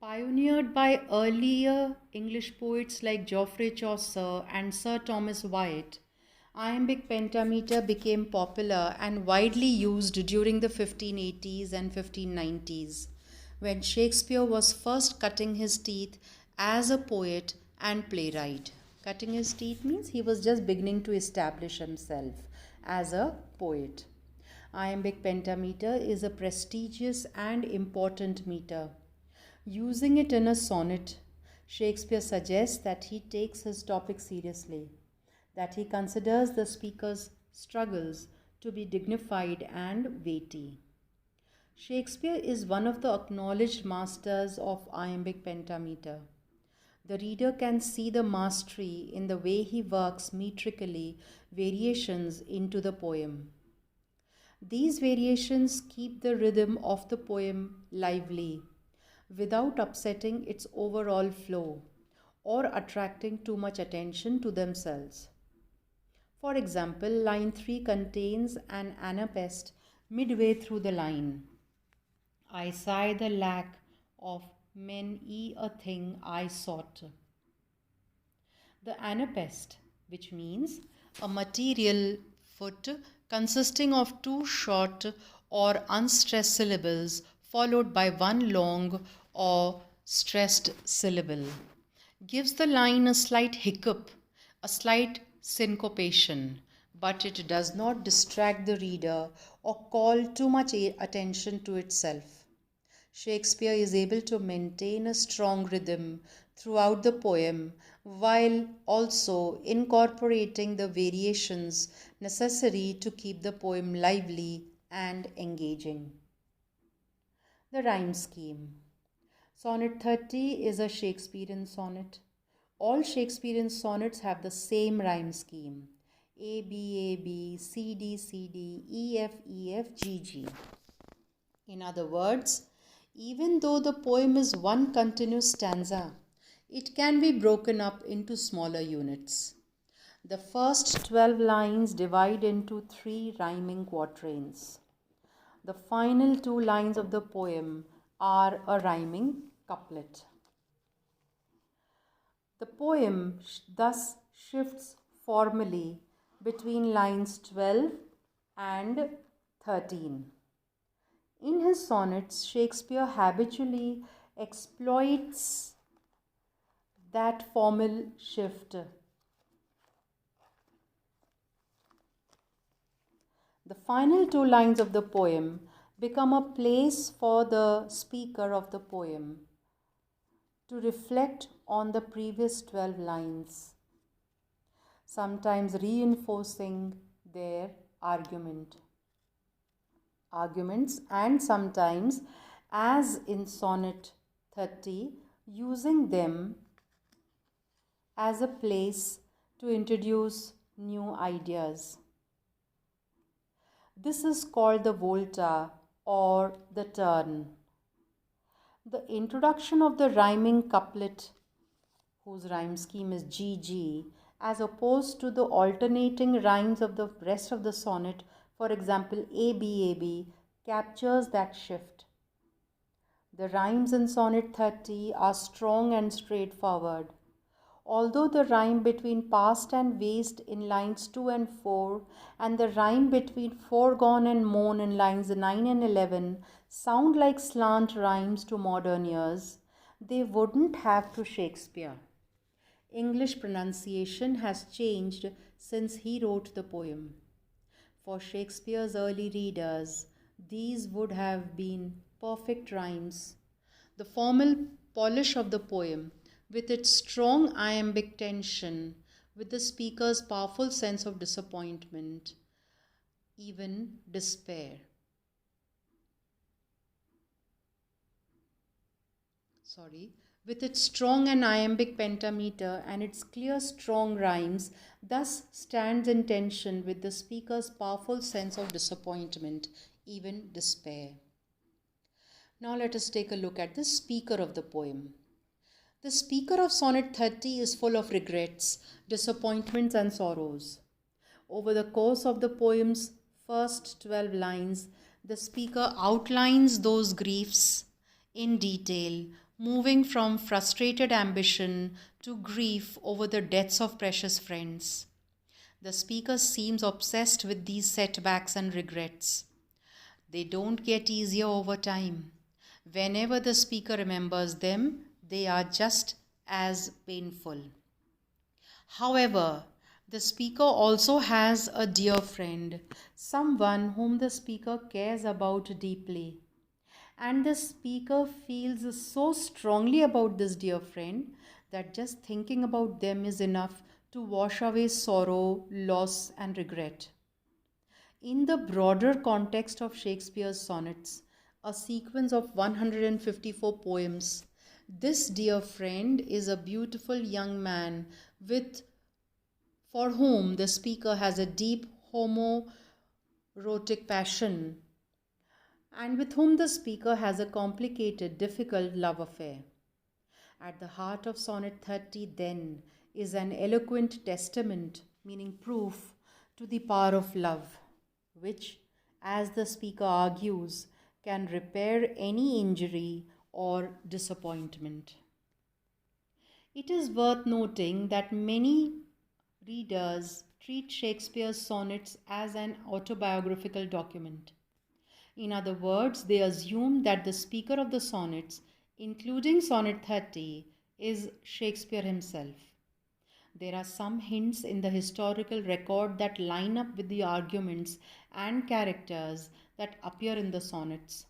Pioneered by earlier English poets like Geoffrey Chaucer and Sir Thomas Wyatt, iambic pentameter became popular and widely used during the 1580s and 1590s, when Shakespeare was first cutting his teeth as a poet and playwright. Cutting his teeth means he was just beginning to establish himself as a poet. Iambic pentameter is a prestigious and important meter. Using it in a sonnet, Shakespeare suggests that he takes his topic seriously, that he considers the speaker's struggles to be dignified and weighty. Shakespeare is one of the acknowledged masters of iambic pentameter. The reader can see the mastery in the way he works metrically variations into the poem. These variations keep the rhythm of the poem lively without upsetting its overall flow or attracting too much attention to themselves. For example, line 3 contains an anapest midway through the line. I sigh the lack of many a thing I sought. The anapest, which means a material foot consisting of two short or unstressed syllables followed by one long or stressed syllable, gives the line a slight hiccup, a slight syncopation, but it does not distract the reader or call too much attention to itself. Shakespeare is able to maintain a strong rhythm throughout the poem while also incorporating the variations necessary to keep the poem lively and engaging. The rhyme scheme. Sonnet 30 is a Shakespearean sonnet. All Shakespearean sonnets have the same rhyme scheme: A, B, A, B, C, D, C, D, E, F, E, F, G, G. In other words, even though the poem is one continuous stanza, it can be broken up into smaller units. The first 12 lines divide into 3 rhyming quatrains. The final 2 lines of the poem are a rhyming couplet. The poem thus shifts formally between lines 12 and 13. In his sonnets, Shakespeare habitually exploits that formal shift. The final 2 lines of the poem become a place for the speaker of the poem to reflect on the previous 12 lines, sometimes reinforcing their arguments, and sometimes, as in Sonnet 30, using them as a place to introduce new ideas. This is called the volta or the turn. The introduction of the rhyming couplet, whose rhyme scheme is GG, as opposed to the alternating rhymes of the rest of the sonnet, for example AB, captures that shift. The rhymes in Sonnet 30 are strong and straightforward. Although the rhyme between past and waste in lines 2 and 4 and the rhyme between foregone and moan in lines 9 and 11 sound like slant rhymes to modern ears, they wouldn't have to Shakespeare. English pronunciation has changed since he wrote the poem. For Shakespeare's early readers, these would have been perfect rhymes. The formal polish of the poem, with its strong iambic tension, with the speaker's powerful sense of disappointment, even despair. With its strong and iambic pentameter and its clear, strong rhymes, thus stands in tension with the speaker's powerful sense of disappointment, even despair. Now let us take a look at the speaker of the poem. The speaker of Sonnet 30 is full of regrets, disappointments, and sorrows. Over the course of the poem's first 12 lines, the speaker outlines those griefs in detail moving from frustrated ambition to grief over the deaths of precious friends. The speaker seems obsessed with these setbacks and regrets. They don't get easier over time. Whenever the speaker remembers them, they are just as painful. However, the speaker also has a dear friend, someone whom the speaker cares about deeply. And the speaker feels so strongly about this dear friend that just thinking about them is enough to wash away sorrow, loss, and regret. In the broader context of Shakespeare's sonnets, a sequence of 154 poems, this dear friend is a beautiful young man with for whom the speaker has a deep homoerotic passion and with whom the speaker has a complicated, difficult love affair. At the heart of Sonnet 30, then, is an eloquent testament, meaning proof, to the power of love, which, as the speaker argues, can repair any injury or disappointment. It is worth noting that many readers treat Shakespeare's sonnets as an autobiographical document. In other words, they assume that the speaker of the sonnets, including Sonnet 30, is Shakespeare himself. There are some hints in the historical record that line up with the arguments and characters that appear in the sonnets.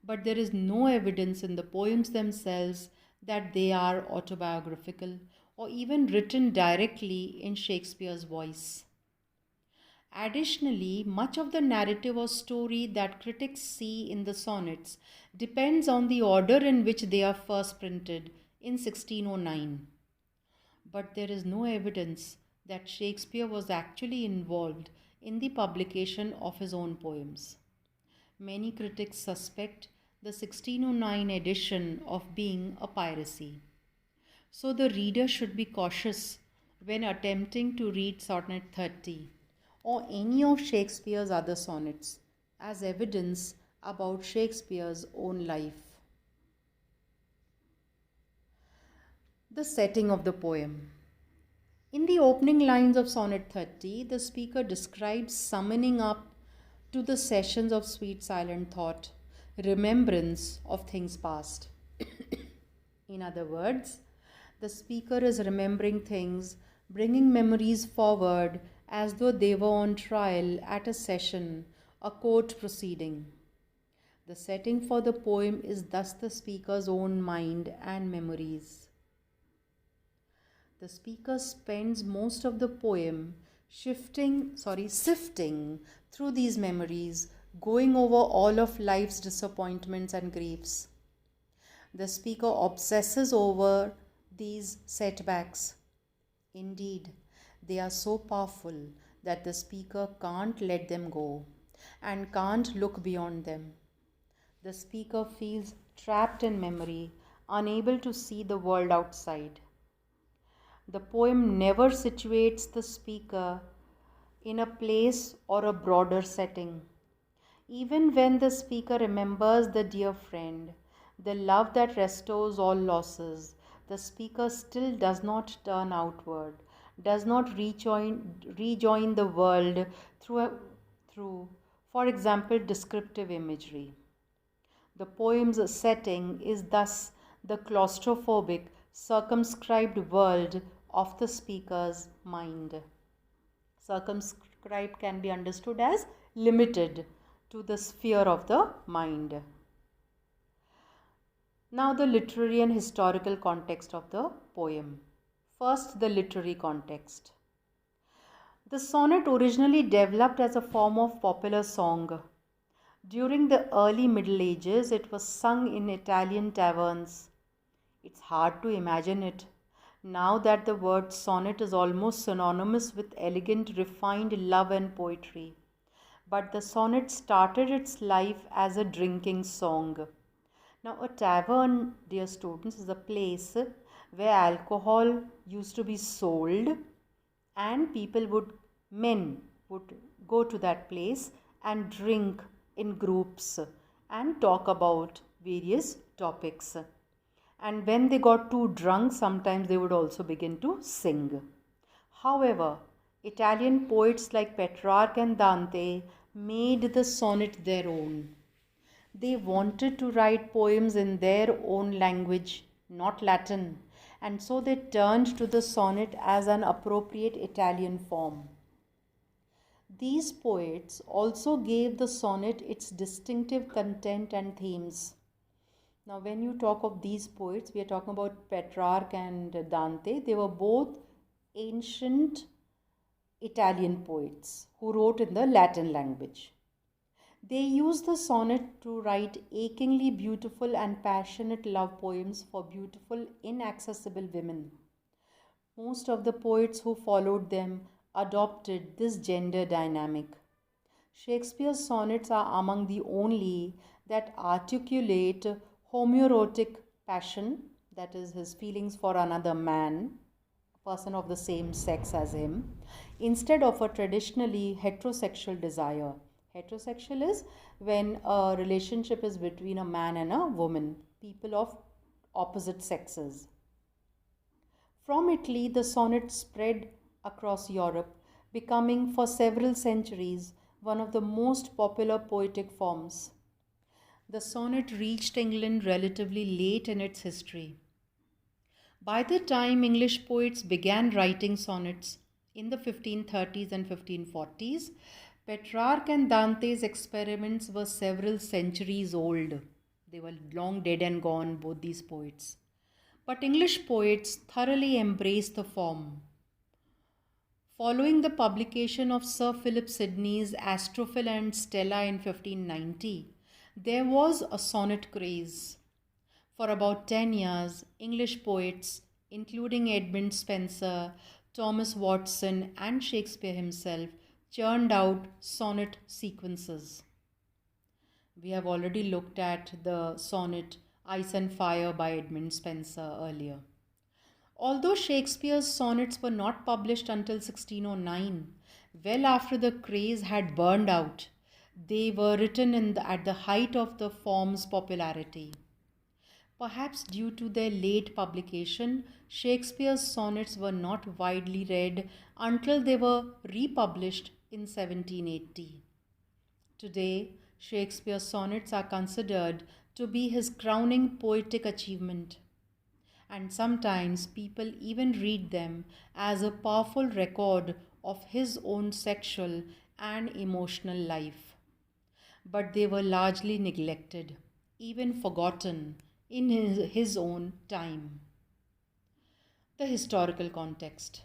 But there is no evidence in the poems themselves that they are autobiographical or even written directly in Shakespeare's voice. Additionally, much of the narrative or story that critics see in the sonnets depends on the order in which they are first printed in 1609. But there is no evidence that Shakespeare was actually involved in the publication of his own poems. Many critics suspect the 1609 edition of being a piracy. So the reader should be cautious when attempting to read Sonnet 30 or any of Shakespeare's other sonnets as evidence about Shakespeare's own life. The setting of the poem. In the opening lines of Sonnet 30, the speaker describes summoning up to the sessions of sweet silent thought, remembrance of things past. In other words, the speaker is remembering things, bringing memories forward as though they were on trial at a session, a court proceeding. The setting for the poem is thus the speaker's own mind and memories. The speaker spends most of the poem sifting through these memories, going over all of life's disappointments and griefs. The speaker obsesses over these setbacks. Indeed, they are so powerful that the speaker can't let them go and can't look beyond them. The speaker feels trapped in memory, unable to see the world outside. The poem never situates the speaker in a place or a broader setting. Even when the speaker remembers the dear friend, the love that restores all losses, the speaker still does not turn outward, does not rejoin the world through, for example, descriptive imagery. The poem's setting is thus the claustrophobic, circumscribed world of the speaker's mind. Circumscribed can be understood as limited to the sphere of the mind. Now, the literary and historical context of the poem. First, the literary context. The sonnet originally developed as a form of popular song. During the early Middle Ages, it was sung in Italian taverns. It's hard to imagine it now that the word sonnet is almost synonymous with elegant, refined love and poetry. But the sonnet started its life as a drinking song. Now, a tavern, dear students, is a place where alcohol used to be sold, and men would go to that place and drink in groups and talk about various topics. And when they got too drunk, sometimes they would also begin to sing. However, Italian poets like Petrarch and Dante made the sonnet their own. They wanted to write poems in their own language, not Latin, and so they turned to the sonnet as an appropriate Italian form. These poets also gave the sonnet its distinctive content and themes. Now, when you talk of these poets, we are talking about Petrarch and Dante. They were both ancient Italian poets who wrote in the Latin language. They used the sonnet to write achingly beautiful and passionate love poems for beautiful, inaccessible women. Most of the poets who followed them adopted this gender dynamic. Shakespeare's sonnets are among the only that articulate homoerotic passion, that is, his feelings for another man, a person of the same sex as him, instead of a traditionally heterosexual desire. Heterosexual is when a relationship is between a man and a woman, people of opposite sexes. From Italy, the sonnet spread across Europe, becoming for several centuries one of the most popular poetic forms. The sonnet reached England relatively late in its history. By the time English poets began writing sonnets in the 1530s and 1540s, Petrarch and Dante's experiments were several centuries old. They were long dead and gone, both these poets. But English poets thoroughly embraced the form. Following the publication of Sir Philip Sidney's Astrophil and Stella in 1590, there was a sonnet craze. For about 10 years, English poets, including Edmund Spenser, Thomas Watson, and Shakespeare himself, churned out sonnet sequences. We have already looked at the sonnet Ice and Fire by Edmund Spenser earlier. Although Shakespeare's sonnets were not published until 1609, well after the craze had burned out, they were written at the height of the form's popularity. Perhaps due to their late publication, Shakespeare's sonnets were not widely read until they were republished in 1780. Today, Shakespeare's sonnets are considered to be his crowning poetic achievement, and sometimes people even read them as a powerful record of his own sexual and emotional life. But they were largely neglected, even forgotten in his own time. The historical context.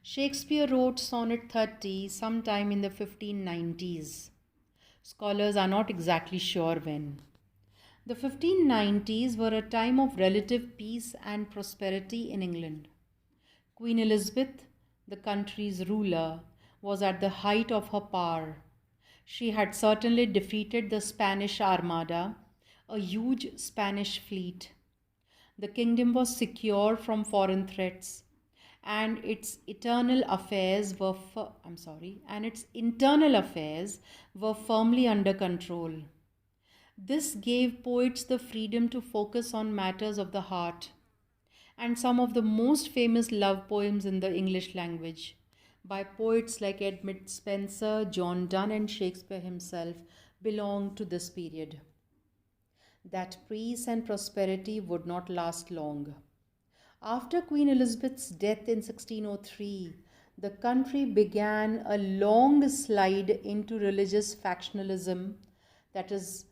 Shakespeare wrote Sonnet 30 sometime in the 1590s. Scholars are not exactly sure when. The 1590s were a time of relative peace and prosperity in England. Queen Elizabeth, the country's ruler, was at the height of her power. She had certainly defeated the Spanish Armada, a huge Spanish fleet. The kingdom was secure from foreign threats, and its internal affairs were firmly under control. This gave poets the freedom to focus on matters of the heart, and some of the most famous love poems in the English language by poets like Edmund Spenser, John Donne, and Shakespeare himself belong to this period. That peace and prosperity would not last long. After Queen Elizabeth's death in 1603, the country began a long slide into religious factionalism, that is,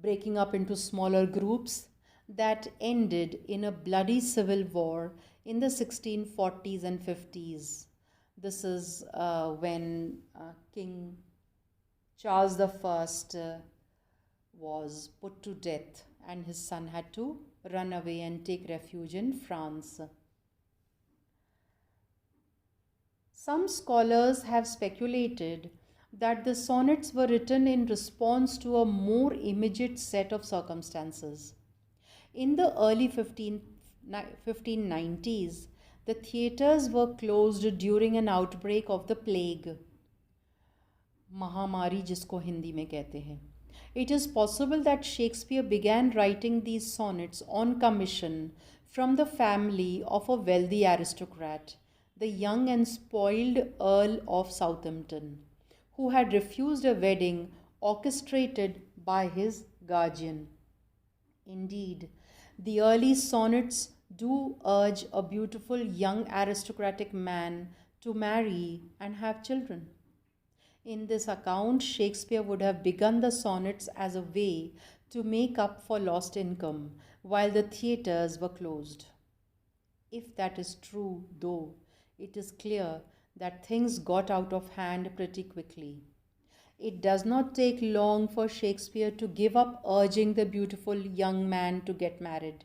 breaking up into smaller groups, that ended in a bloody civil war in the 1640s and 50s. This is when King Charles I was put to death and his son had to run away and take refuge in France. Some scholars have speculated that the sonnets were written in response to a more immediate set of circumstances. In the early 1590s, the theatres were closed during an outbreak of the plague, महामारी जिसको हिंदी में कहते हैं. It is possible that Shakespeare began writing these sonnets on commission from the family of a wealthy aristocrat, the young and spoiled Earl of Southampton, who had refused a wedding orchestrated by his guardian. Indeed, the early sonnets do urge a beautiful young aristocratic man to marry and have children. In this account, Shakespeare would have begun the sonnets as a way to make up for lost income while the theatres were closed. If that is true, though, it is clear that things got out of hand pretty quickly. It does not take long for Shakespeare to give up urging the beautiful young man to get married.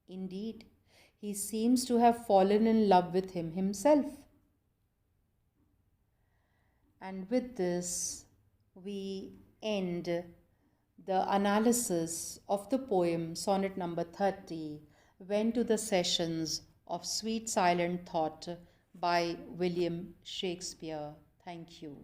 Indeed, he seems to have fallen in love with him himself. And with this, we end the analysis of the poem Sonnet number 30, When to the Sessions of Sweet Silent Thought by William Shakespeare. Thank you.